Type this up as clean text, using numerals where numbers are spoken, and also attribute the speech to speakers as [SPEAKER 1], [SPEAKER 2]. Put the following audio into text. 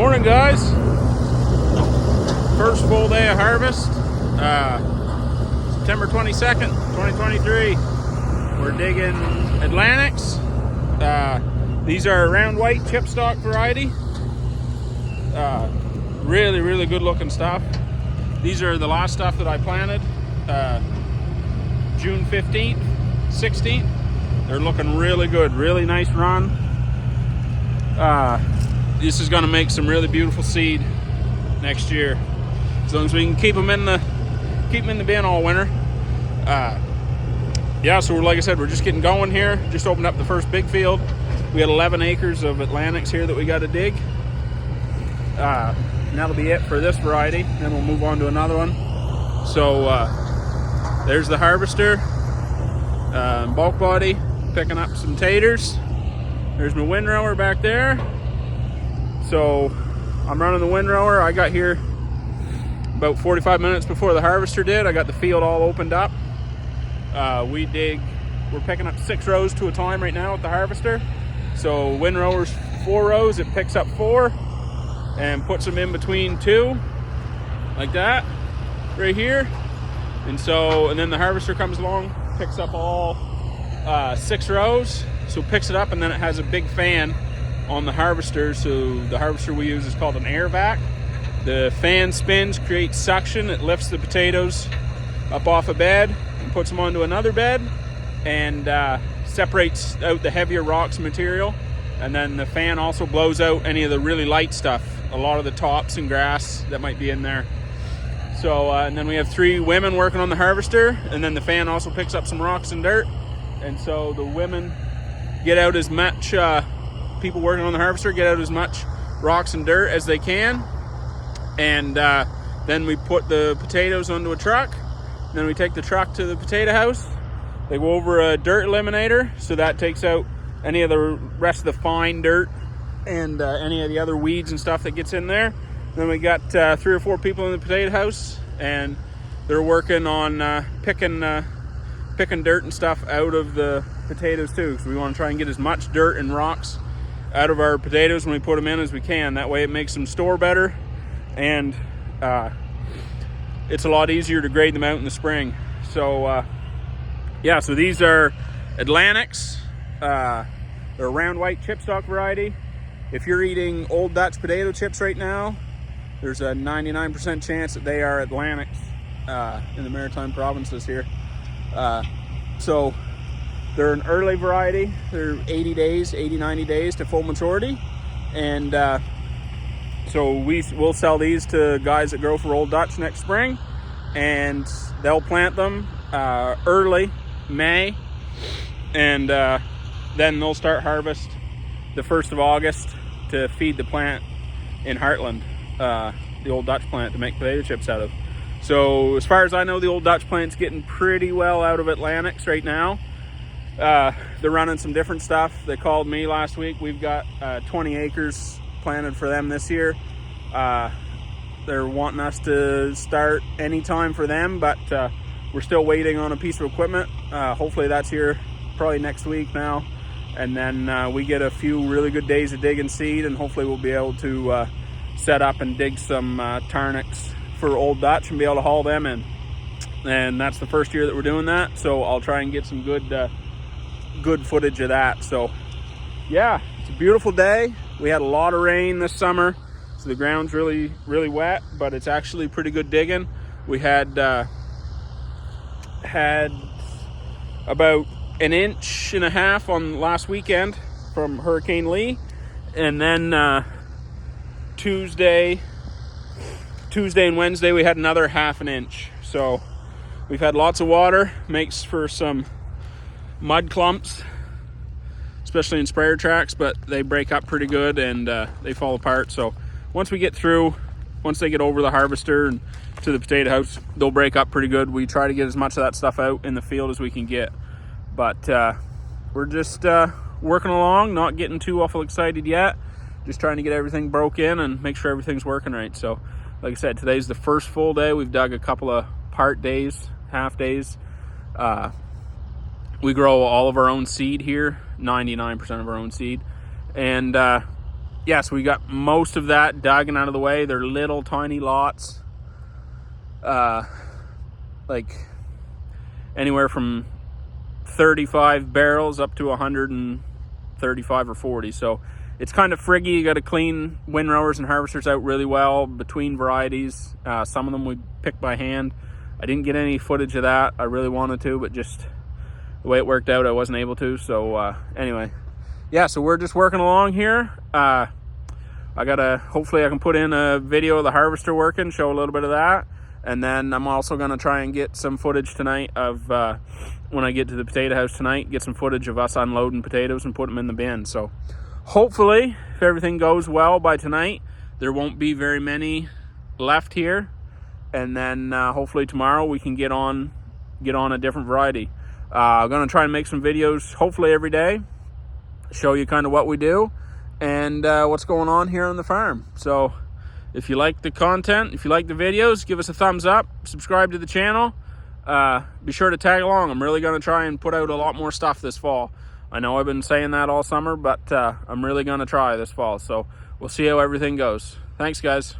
[SPEAKER 1] Morning, guys. First full day of harvest, September 22nd, 2023. We're digging Atlantics. These are round white chipstock variety. Really good looking stuff. These are the last stuff that I planted June 15th, 16th. They're looking really good, really nice run. This is going to make some really beautiful seed next year, as long as we can keep them in the bin all winter. So like I said, we're just getting going here. Just opened up the first big field. We had 11 acres of Atlantics here that we got to dig. And that'll be it for this variety. Then we'll move on to another one. So there's the harvester, bulk body, picking up some taters. There's my windrower back there. So I'm running the windrower. I got here about 45 minutes before the harvester did. I got the field all opened up. We're picking up 6 rows to a time right now with the harvester. So windrower's 4 rows, it picks up 4 and puts them in between 2, like that, right here. And then the harvester comes along, picks up all 6 rows. So picks it up, and then it has a big fan on the harvester. So the harvester we use is called an air vac. The fan spins, creates suction. It lifts the potatoes up off a bed and puts them onto another bed, and separates out the heavier rocks and material. And then the fan also blows out any of the really light stuff, a lot of the tops and grass that might be in there. So and then we have 3 women working on the harvester, and then the fan also picks up some rocks and dirt. And so the women get out as much, people working on the harvester get out as much rocks and dirt as they can. And then we put the potatoes onto a truck. Then we take the truck to the potato house. They go over a dirt eliminator, so that takes out any of the rest of the fine dirt and any of the other weeds and stuff that gets in there. Then we got 3 or 4 people in the potato house, and they're working on picking dirt and stuff out of the potatoes too, because we want to try and get as much dirt and rocks out of our potatoes when we put them in as we can. That way it makes them store better, and it's a lot easier to grade them out in the spring. So so these are Atlantics. They're a round white chipstock variety. If you're eating Old Dutch potato chips right now, there's a 99% chance that they are Atlantics in the Maritime provinces here. So they're an early variety. They're 80, 90 days to full maturity. And so we'll sell these to guys that grow for Old Dutch next spring. And they'll plant them early May. And then they'll start harvest the 1st of August to feed the plant in Heartland, the Old Dutch plant to make potato chips out of. So as far as I know, the Old Dutch plant's getting pretty well out of Atlantics right now. They're running some different stuff. They called me last week. We've got 20 acres planted for them this year. They're wanting us to start anytime for them, but we're still waiting on a piece of equipment. Hopefully that's here probably next week now. And then we get a few really good days of digging seed, and hopefully we'll be able to set up and dig some Tarnics for Old Dutch and be able to haul them in. And that's the first year that we're doing that, so I'll try and get some good footage of that. So yeah, it's a beautiful day. We had a lot of rain this summer, so the ground's really wet, but it's actually pretty good digging. We had about 1.5 inches on last weekend from Hurricane Lee, and then Tuesday and Wednesday we had another 1/2 inch. So we've had lots of water, makes for some mud clumps, especially in sprayer tracks, but they break up pretty good and they fall apart. So once they get over the harvester and to the potato house, they'll break up pretty good. We try to get as much of that stuff out in the field as we can get, but we're just working along, not getting too awful excited yet, just trying to get everything broke in and make sure everything's working right. So like I said, today's the first full day. We've dug a couple of part days, half days. We grow all of our own seed here, 99% of our own seed. And yes, we got most of that dug and out of the way. They're little tiny lots, like anywhere from 35 barrels up to 135 or 40. So it's kind of friggy. You got to clean windrowers and harvesters out really well between varieties. Some of them we picked by hand. I didn't get any footage of that. I really wanted to, but just the way it worked out, I wasn't able to. So anyway, yeah, so we're just working along here. Hopefully I can put in a video of the harvester working, show a little bit of that. And then I'm also gonna try and get some footage tonight of, when I get to the potato house tonight, get some footage of us unloading potatoes and put them in the bin. So hopefully, if everything goes well by tonight, there won't be very many left here. And then hopefully tomorrow we can get on a different variety. I'm gonna try and make some videos, hopefully every day, show you kind of what we do and what's going on here on the farm. So if you like the content, if you like the videos, give us a thumbs up, subscribe to the channel. Be sure to tag along. I'm really going to try and put out a lot more stuff this fall. I know I've been saying that all summer, but I'm really going to try this fall. So we'll see how everything goes. Thanks, guys.